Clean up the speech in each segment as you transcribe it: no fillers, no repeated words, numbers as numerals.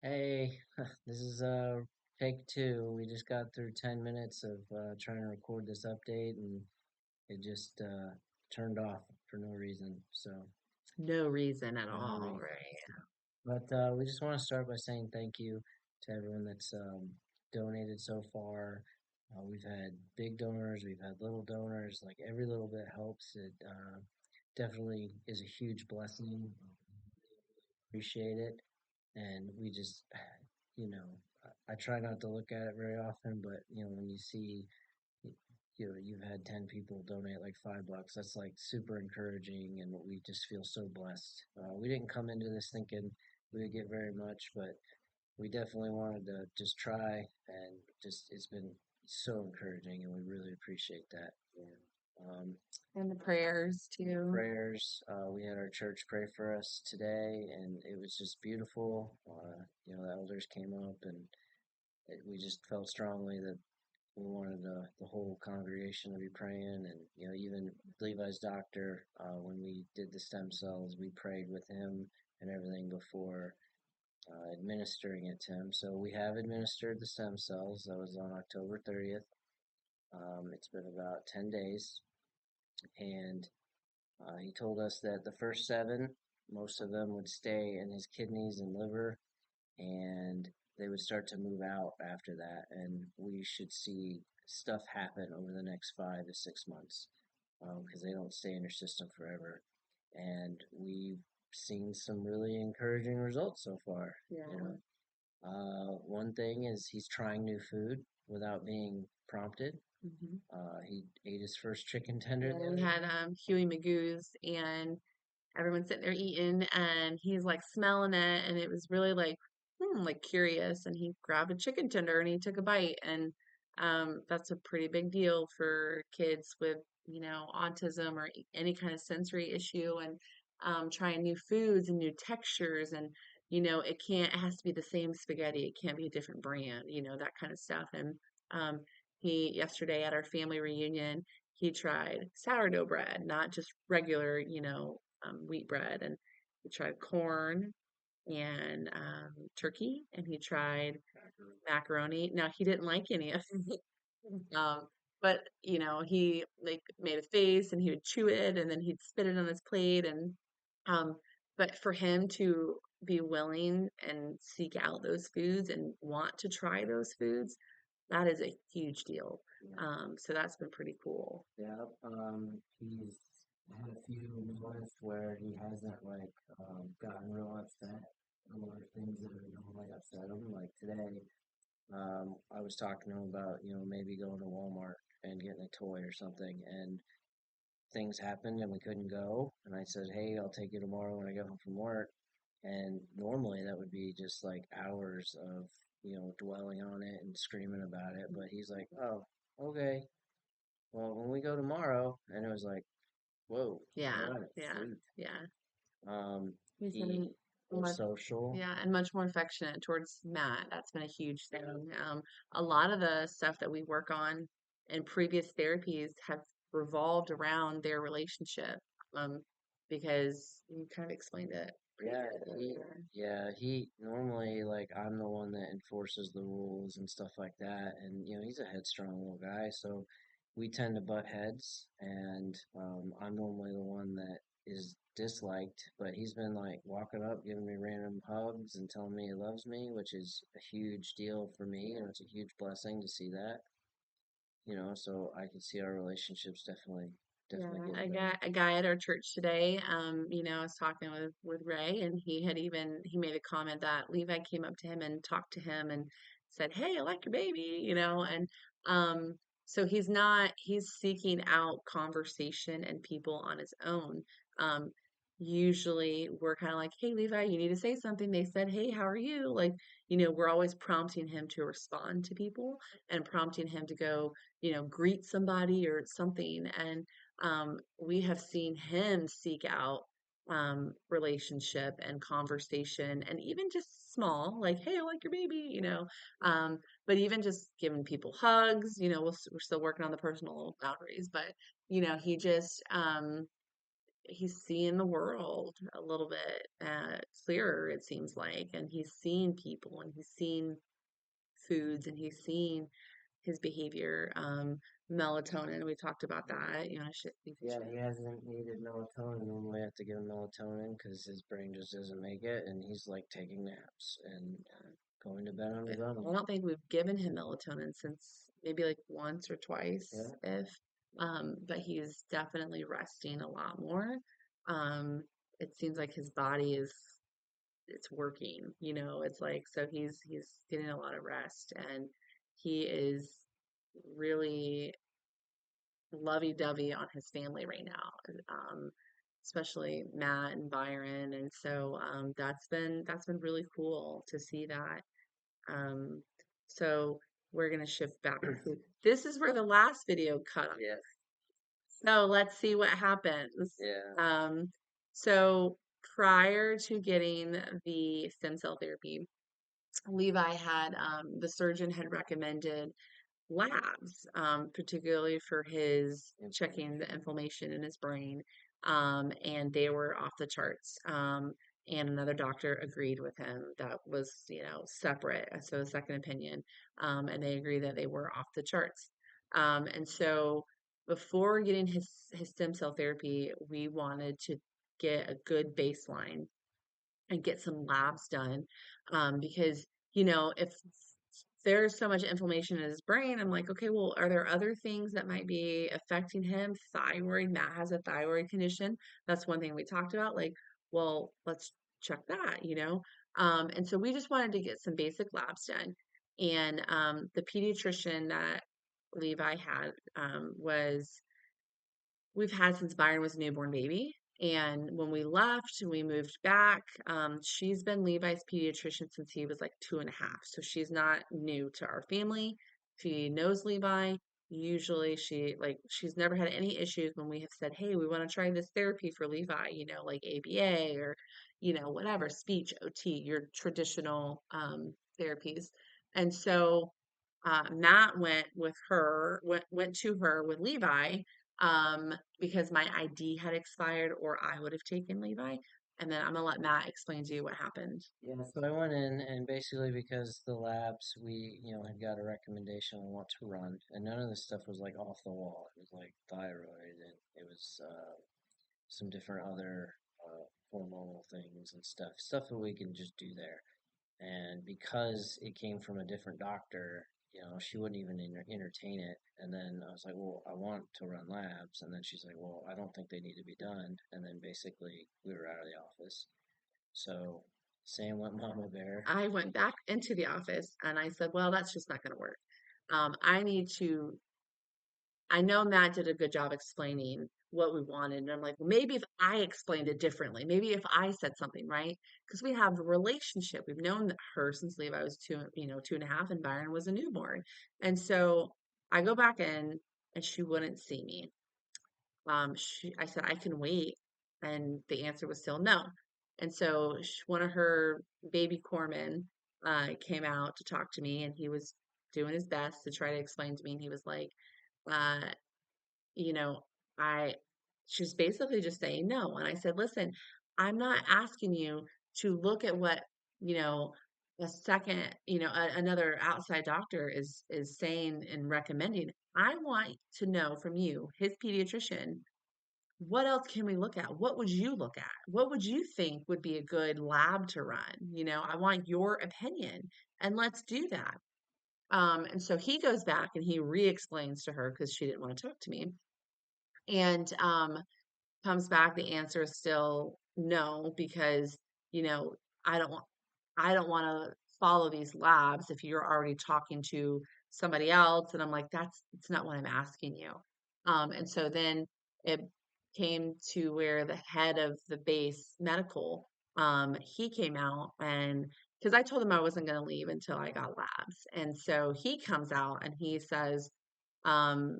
Hey, this is take two. We just got through 10 minutes of trying to record this update and it just turned off for no reason. So, No reason at for no all, reason. right? But we just want to start by saying thank you to everyone that's donated so far. We've had big donors, we've had little donors. Like every little bit helps. It definitely is a huge blessing. Appreciate it. And we just, you know, I try not to look at it very often, but when you see, y- you've had 10 people donate like $5, that's like super encouraging, and we just feel so blessed. We didn't come into this thinking we would get very much, but we definitely wanted to just try, and just it's been so encouraging, and we really appreciate that. And the prayers The too. prayers. We had our church pray for us today, and it was just beautiful. The elders came up, and we just felt strongly that we wanted the whole congregation to be praying, and even Levi's doctor, when we did the stem cells, we prayed with him and everything before administering it to him. So we have administered the stem cells. That was on October 30th. It's been about 10 days, and he told us that the first seven, most of them would stay in his kidneys and liver, and they would start to move out after that. And we should see stuff happen over the next 5 to 6 months because they don't stay in your system forever. And we've seen some really encouraging results so far. Yeah. One thing is he's trying new food without being prompted. hmm He ate his first chicken tender the Yeah, we other had day. Huey Magoo's and everyone's sitting there eating and he's like smelling it and it was really like curious and he grabbed a chicken tender and he took a bite and that's a pretty big deal for kids with, autism or any kind of sensory issue and trying new foods and new textures and it has to be the same spaghetti. It can't be a different brand, that kind of stuff. And um he yesterday at our family reunion he tried sourdough bread, not just regular, wheat bread. And he tried corn and turkey, and he tried macaroni. Now he didn't like any of it, but he like made a face and he would chew it, and then he'd spit it on his plate. And um, but for him to be willing and seek out those foods and want to try those foods, that is a huge deal. So that's been pretty cool. Yeah, he's had a few moments where he hasn't gotten real upset over things that are normally upset him. Like today, I was talking to him about maybe going to Walmart and getting a toy or something, and things happened and we couldn't go. And I said, "Hey, I'll take you tomorrow when I get home from work." And normally that would be just like hours of dwelling on it and screaming about it, but he's like, "Oh, okay. Well, when we go tomorrow," and it was like, whoa, all Yeah, right, yeah, sweet. yeah. Um, He's he been more much, social. yeah, and much more affectionate towards Matt. That's been a huge thing. A lot of the stuff that we work on in previous therapies have revolved around their relationship. Um, because you kind of explained it pretty Yeah, good earlier. he normally like I'm the one that enforces the rules and stuff like that, and he's a headstrong little guy, so we tend to butt heads, and I'm normally the one that is disliked, but he's been like walking up, giving me random hugs and telling me he loves me, which is a huge deal for me, and it's a huge blessing to see that. So I can see our relationships Yeah, definitely getting I better. got a guy at our church today. I was talking with Ray, and he made a comment that Levi came up to him and talked to him and said, "Hey, I like your baby," and um, so he's seeking out conversation and people on his own. Um, Usually we're kind of like, "Hey, Levi, you need to say something." They said, "Hey, how are you?" Like, we're always prompting him to respond to people and prompting him to go, greet somebody or something, and we have seen him seek out relationship and conversation and even just small like, hey, I like your baby, but even just giving people hugs, we're still working on the personal boundaries, but he just he's seeing the world a little bit clearer, it seems like, and he's seeing people and he's seeing foods and he's seeing his behavior. Melatonin, we talked about that. You know, I should think I Yeah, should. he hasn't needed melatonin. Normally, I have to give him melatonin because his brain just doesn't make it, and he's like taking naps and going to bed on his I own. don't think we've given him melatonin since maybe like once or twice, Yeah, if. But he's definitely resting a lot more. Um, it seems like his body is it's working, you know, it's like so he's getting a lot of rest and he is really lovey-dovey on his family right now. Especially Matt and Byron and so that's been really cool to see that. Um so we're gonna shift back to this is where the last video cut off. yeah, So let's see what happens. yeah. Um so prior to getting the stem cell therapy, Levi had the surgeon had recommended labs, particularly for his checking the Inflammation. inflammation in his brain, and they were off the charts. And another doctor agreed with him that was, you know, separate, so a second opinion, and they agreed that they were off the charts. And so before getting his stem cell therapy, we wanted to get a good baseline and get some labs done. Because, you know, if there's so much inflammation in his brain, I'm like, okay, well, are there other things that might be affecting him? Thyroid, Matt has a thyroid condition. That's one thing we talked about. Like, well, let's check that, you know? And so we just wanted to get some basic labs done. And the pediatrician that Levi had was we've had since Byron was a newborn baby. And when we left and we moved back, she's been Levi's pediatrician since he was like 2.5. So she's not new to our family. She knows Levi. Usually she's never had any issues when we have said, hey, we want to try this therapy for Levi, you know, like ABA or, you know, whatever, speech, OT, your traditional therapies. And so Matt went to her with Levi because my ID had expired or I would have taken Levi. And then I'm gonna let Matt explain to you what happened. Yeah, so I went in and basically because the labs we, had got a recommendation on what to run, and none of this stuff was like off the wall. It was like thyroid, and it was some different other hormonal things and stuff that we can just do there. And because it came from a different doctor, she wouldn't even entertain it. And then I was like, well, I want to run labs. And then she's like, well, I don't think they need to be done. And then basically we were out of the office. So Sam went mama bear. I went back into the office and I said, well, that's just not gonna work. I need to I know Matt did a good job explaining what we wanted. And I'm like, well, maybe if I explained it differently, maybe if I said something, right? Because we have a relationship. We've known her since Levi was 2.5, and Byron was a newborn. And so I go back in and she wouldn't see me. I said, I can wait. And the answer was still no. And so one of her baby corpsmen came out to talk to me and he was doing his best to try to explain to me. And he was like, uh, you know, I she's basically just saying no. And I said, listen, I'm not asking you to look at what, you know, a second, another outside doctor is saying and recommending. I want to know from you, his pediatrician, what else can we look at? What would you look at? What would you think would be a good lab to run? You know, I want your opinion and let's do that. And so he goes back and he re-explains to her because she didn't want to talk to me. And comes back, the answer is still no, because, you know, I don't want I don't want to follow these labs if you're already talking to somebody else. And I'm like, it's not what I'm asking you. And so then it came to where the head of the base medical, he came out and because I told him I wasn't going to leave until I got labs. And so he comes out and he says, um,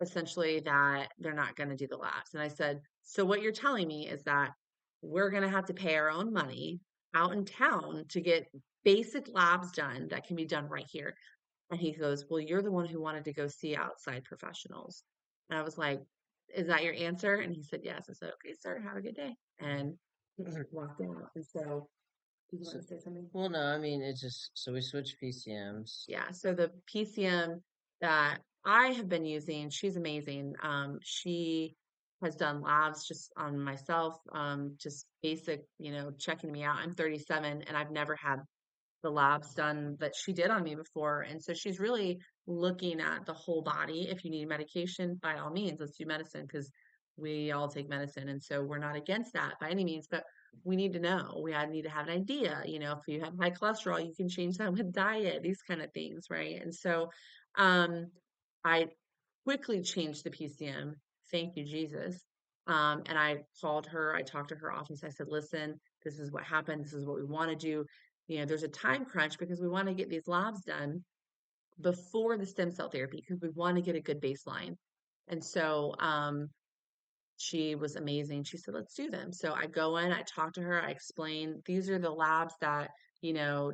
essentially that they're not going to do the labs. And I said, so what you're telling me is that we're going to have to pay our own money out in town to get basic labs done that can be done right here. And he goes, well, you're the one who wanted to go see outside professionals. And I was like, is that your answer? And he said, yes. I said, okay, sir, have a good day. And walked out. And so, did you want So, to say something? well, no, I mean, it's just so we switched PCMs. Yeah. So the PCM that I have been using, she's amazing. She has done labs just on myself, just basic, checking me out. I'm 37 and I've never had the labs done that she did on me before. And so she's really looking at the whole body. If you need medication, by all means, let's do medicine because we all take medicine. And so we're not against that by any means, but we need to know. Need to have an idea. If you have high cholesterol, you can change that with diet, these kind of things, right? And so um, I quickly changed the PCM. Thank you, Jesus. And I called her, I talked to her office. I said, listen, this is what happened. This is what we want to do. There's a time crunch because we want to get these labs done before the stem cell therapy because we want to get a good baseline. And so she was amazing. She said, let's do them. So I go in, I talk to her, I explain these are the labs that,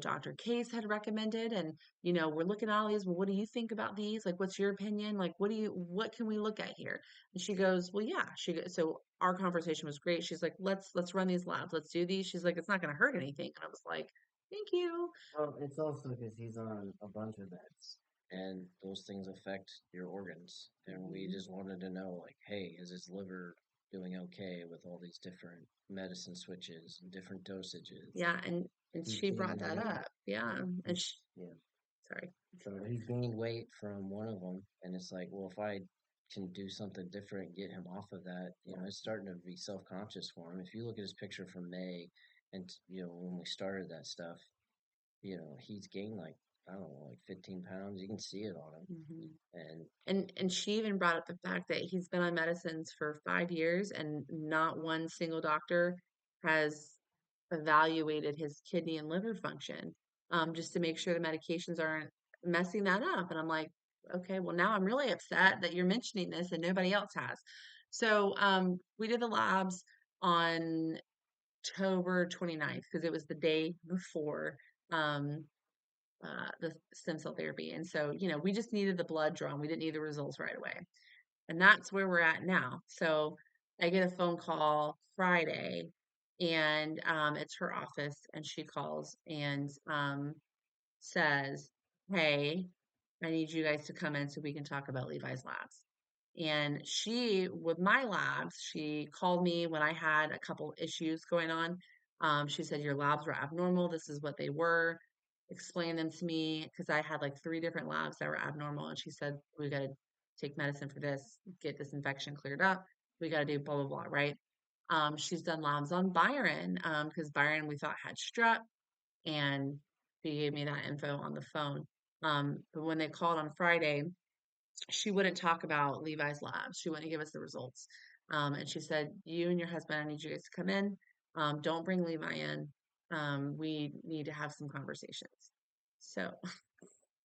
Dr. Case had recommended. And, we're looking at all these. Well, what do you think about these? Like, what's your opinion? Like, what can we look at here? And she goes, well, yeah. So our conversation was great. She's like, let's run these labs. Let's do these. She's like, it's not going to hurt anything. And I was like, thank you. Well, it's also because he's on a bunch of meds, and those things affect your organs. And we Mhm. just wanted to know, like, hey, is his liver doing okay with all these different medicine switches and different dosages? Yeah. And He's she brought gaining that weight. up. Yeah. And He's, yeah. sorry. So he's gained weight from one of them, and it's like, well, if I can do something different and get him off of that, it's starting to be self-conscious for him. If you look at his picture from May, and when we started that stuff, he's gained like I don't know, like 15 pounds. You can see it on him, Mhm. and And she even brought up the fact that he's been on medicines for 5 years and not one single doctor has evaluated his kidney and liver function, just to make sure the medications aren't messing that up. And I'm like, okay, well now I'm really upset that you're mentioning this and nobody else has. So we did the labs on October 29th because it was the day before um, the stem cell therapy. And so, we just needed the blood drawn. We didn't need the results right away. And that's where we're at now. So I get a phone call Friday and it's her office and she calls and says, hey, I need you guys to come in so we can talk about Levi's labs. And with my labs, she called me when I had a couple issues going on. She said, your labs were abnormal. This is what they were. Explain them to me because I had like three different labs that were abnormal. And she said, we got to take medicine for this, get this infection cleared up. We got to do blah, blah, blah, right? She's done labs on Byron because Byron we thought had strep and she gave me that info on the phone. But when they called on Friday, she wouldn't talk about Levi's labs. She wouldn't give us the results. And she said, you and your husband, I need you guys to come in. Don't bring Levi in. We need to have some conversations. So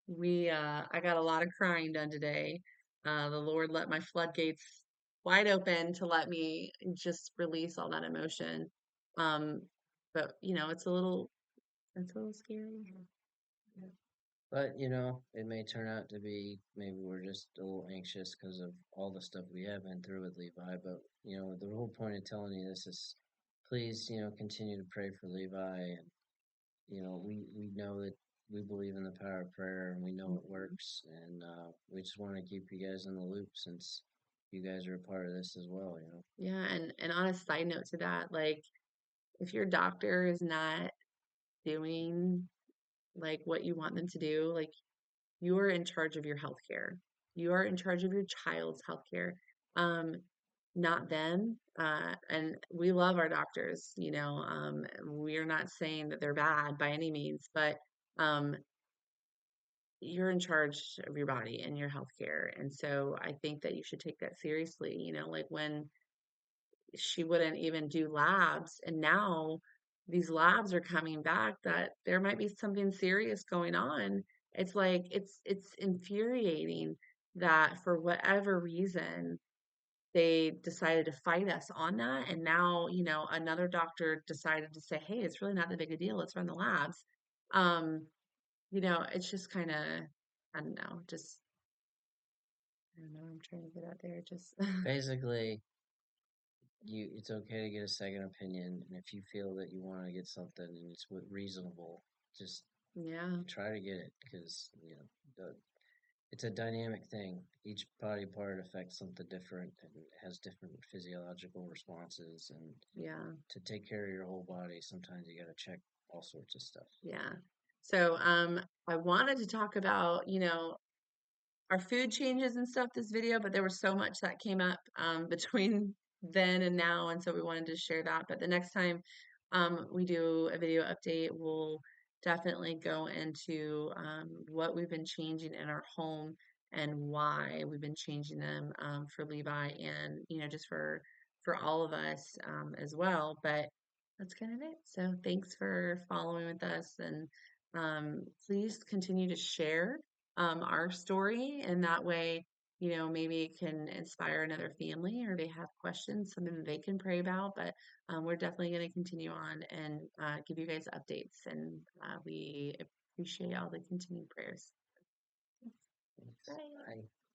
I got a lot of crying done today. The Lord let my floodgates wide open to let me just release all that emotion. Um, but it's a little scary. but it may turn out to be maybe we're just a little anxious because of all the stuff we have been through with Levi. But the whole point of telling you this is, please, continue to pray for Levi, and we know that we believe in the power of prayer, and we know it Mhm. works, and we just want to keep you guys in the loop since you guys are a part of this as well. Yeah, and on a side note to that, like if your doctor is not doing like what you want them to do, like you are in charge of your healthcare. You are in charge of your child's healthcare. Um, Not them. And we love our doctors, we're not saying that they're bad by any means, but um you're in charge of your body and your healthcare. And so I think that you should take that seriously, like when she wouldn't even do labs. And now these labs are coming back that there might be something serious going on. It's like it's infuriating that for whatever reason they decided to fight us on that. And now, another doctor decided to say, hey, it's really not that big a deal. Let's run the labs. It's just kind of, I don't know, just I don't know. I'm trying to get out there. Just Basically, it's okay to get a second opinion, and if you feel that you want to get something and it's reasonable, just yeah, try to get it because it's a dynamic thing. Each body part affects something different and has different physiological responses. And yeah, to take care of your whole body, sometimes you got to check all sorts of stuff. yeah. So, I wanted to talk about, our food changes and stuff this video, but there was so much that came up between then and now, and so we wanted to share that. But the next time we do a video update, we'll definitely go into what we've been changing in our home and why we've been changing them for Levi and just for all of us as well. But that's kind of it. So thanks for following with us, and please continue to share our story, and that way, maybe it can inspire another family or they have questions, something that they can pray about. But we're definitely going to continue on and give you guys updates, and we appreciate all the continued prayers. Thanks. Bye. Bye.